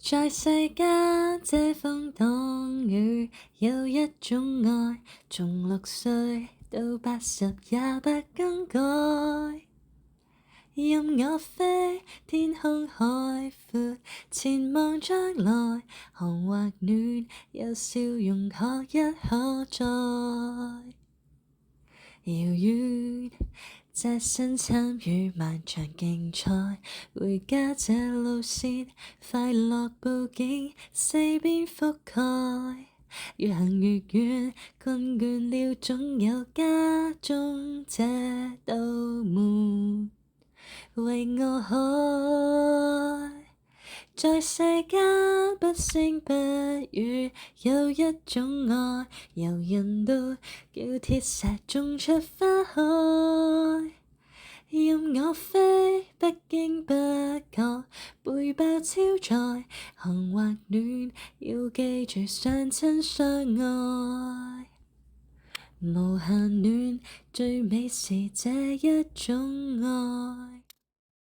在世間這風擋雨，有一種愛，從6歲到80也不更改。任我飛，天空海闊，前望將來，寒或暖，有笑容可一可再。遙遠，隻身參與漫長競賽，回家這路線，快樂佈景四邊覆蓋。越行越遠，困倦了總有家中這道門為我開。在世間不聲不語，有一種愛，由人到叫鐵石種出花開。任我飛，不經不覺，背包超載，寒或暖，要記住相親相愛。無限暖，最美是這一種愛。